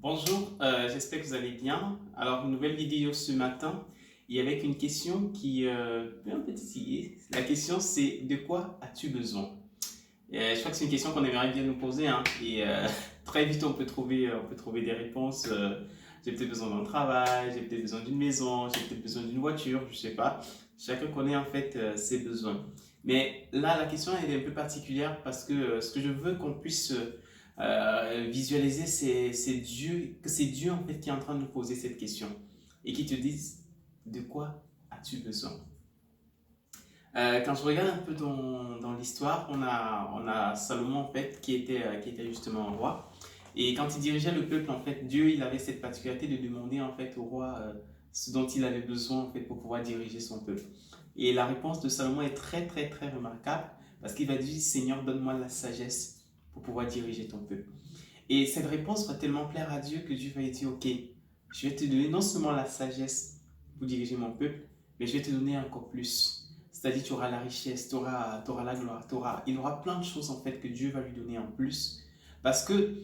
Bonjour, j'espère que vous allez bien. Alors, une nouvelle vidéo ce matin et avec une question qui peut un peu titiller. La question c'est de quoi as-tu besoin? Je crois que c'est une question qu'on aimerait bien nous poser hein, et très vite on peut trouver des réponses. J'ai peut-être besoin d'un travail, j'ai peut-être besoin d'une maison, j'ai peut-être besoin d'une voiture, je sais pas. Chacun connaît en fait ses besoins. Mais là, la question elle est un peu particulière parce que ce que je veux qu'on puisse visualiser, c'est Dieu, que c'est Dieu en fait qui est en train de nous poser cette question et qui te dise de quoi as-tu besoin? Quand je regarde un peu dans l'histoire, on a Salomon en fait qui était justement un roi. Et quand il dirigeait le peuple, en fait, Dieu, il avait cette particularité de demander en fait au roi ce dont il avait besoin en fait pour pouvoir diriger son peuple. Et la réponse de Salomon est très remarquable parce qu'il va dire, Seigneur, donne-moi la sagesse pour pouvoir diriger ton peuple. Et cette réponse va tellement plaire à Dieu que Dieu va lui dire, ok, je vais te donner non seulement la sagesse pour diriger mon peuple, mais je vais te donner encore plus. C'est-à-dire, tu auras la richesse, tu auras la gloire, il aura plein de choses en fait que Dieu va lui donner en plus. Parce que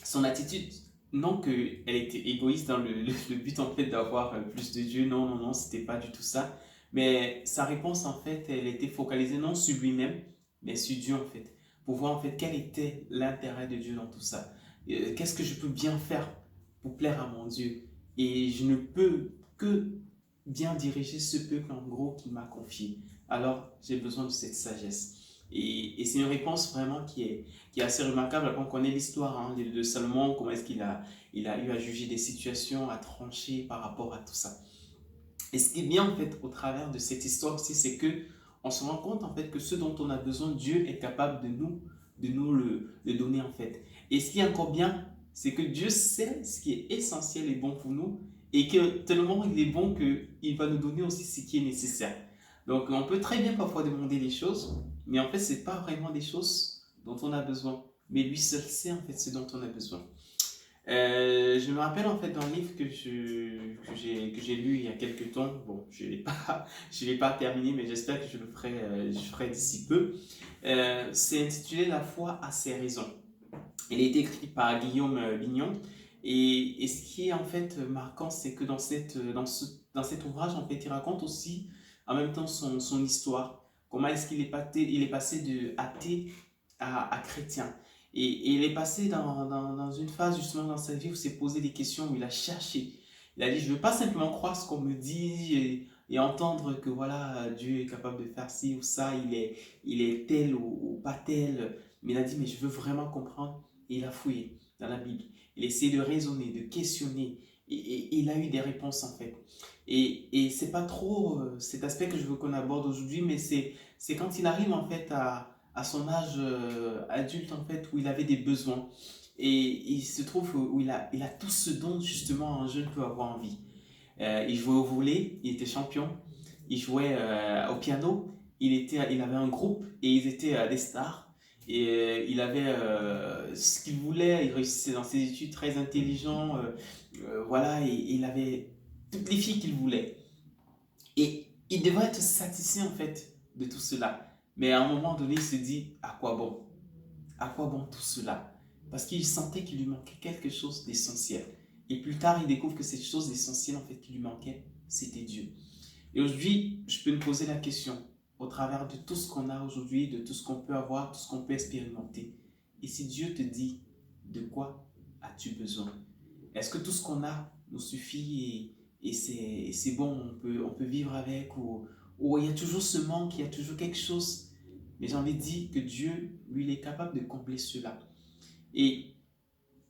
son attitude, non qu'elle était égoïste dans le but en fait d'avoir plus de Dieu, non, c'était pas du tout ça. Mais sa réponse en fait, elle était focalisée non sur lui-même, mais sur Dieu en fait. Pour voir en fait quel était l'intérêt de Dieu dans tout ça. Qu'est-ce que je peux bien faire pour plaire à mon Dieu? Et je ne peux que bien diriger ce peuple en gros qu'il m'a confié. Alors j'ai besoin de cette sagesse. Et c'est une réponse vraiment qui est assez remarquable. On connaît l'histoire hein, de Salomon, comment est-ce il a eu à juger des situations, à trancher par rapport à tout ça. Et ce qui est bien en fait au travers de cette histoire aussi, c'est que on se rend compte en fait que ce dont on a besoin, Dieu est capable de nous le donner en fait. Et ce qui est encore bien, c'est que Dieu sait ce qui est essentiel et bon pour nous et que tellement il est bon qu'il va nous donner aussi ce qui est nécessaire. Donc on peut très bien parfois demander des choses, mais en fait ce n'est pas vraiment des choses dont on a besoin. Mais lui seul sait en fait ce dont on a besoin. Je me rappelle en fait d'un livre que j'ai lu il y a quelques temps. Bon, je l'ai pas terminé, mais j'espère que je ferai d'ici peu. C'est intitulé La foi a ses raisons. Il a été écrit par Guillaume Bignon. Et ce qui est en fait marquant, c'est que dans cet ouvrage, en fait, il raconte aussi en même temps son histoire. Comment est-ce il est passé de athée à chrétien. Et il est passé dans une phase justement dans sa vie où il s'est posé des questions, où il a cherché. Il a dit, je ne veux pas simplement croire ce qu'on me dit et entendre que voilà, Dieu est capable de faire ci ou ça, il est tel ou pas tel. Mais il a dit, mais je veux vraiment comprendre. Et il a fouillé dans la Bible. Il a essayé de raisonner, de questionner. Et il a eu des réponses en fait. Et c'est pas trop cet aspect que je veux qu'on aborde aujourd'hui, mais c'est quand il arrive en fait à son âge adulte en fait où il avait des besoins et il se trouve où il a tout ce dont justement un jeune peut avoir envie. Il jouait au volley, il était champion, il jouait au piano, il avait un groupe et ils étaient des stars. Et il avait ce qu'il voulait, il réussissait dans ses études, très intelligent, voilà, et il avait toutes les filles qu'il voulait. Et il devrait être satisfait en fait de tout cela. Mais à un moment donné, il se dit, à quoi bon? À quoi bon tout cela? Parce qu'il sentait qu'il lui manquait quelque chose d'essentiel. Et plus tard, il découvre que cette chose d'essentiel en fait qui lui manquait, c'était Dieu. Et aujourd'hui, je peux me poser la question, au travers de tout ce qu'on a aujourd'hui, de tout ce qu'on peut avoir, tout ce qu'on peut expérimenter. Et si Dieu te dit, de quoi as-tu besoin? Est-ce que tout ce qu'on a nous suffit et c'est bon, on peut vivre avec ou il y a toujours ce manque, il y a toujours quelque chose. Mais j'ai envie de dire que Dieu, lui, il est capable de combler cela. Et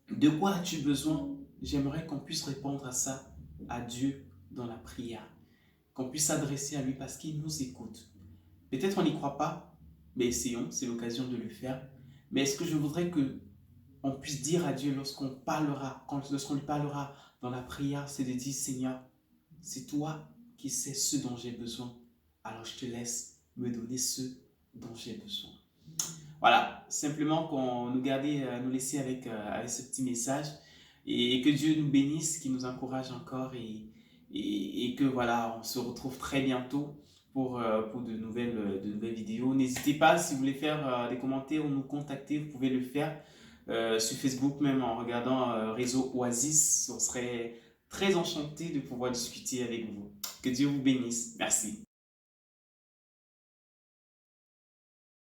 de quoi as-tu besoin? J'aimerais qu'on puisse répondre à ça, à Dieu, dans la prière. Qu'on puisse s'adresser à lui parce qu'il nous écoute. Peut-être on n'y croit pas, mais essayons, c'est l'occasion de le faire. Mais est-ce que je voudrais que on puisse dire à Dieu lorsqu'on lui parlera dans la prière, c'est de dire Seigneur, c'est toi qui sais ce dont j'ai besoin. Alors je te laisse me donner ce dont j'ai besoin. Voilà, simplement qu'on nous laisser avec ce petit message et que Dieu nous bénisse, qu'il nous encourage encore et que voilà, on se retrouve très bientôt pour de nouvelles vidéos. N'hésitez pas, si vous voulez faire des commentaires ou nous contacter, vous pouvez le faire sur Facebook, même en regardant réseau Oasis. On serait très enchanté de pouvoir discuter avec vous. Que Dieu vous bénisse. Merci.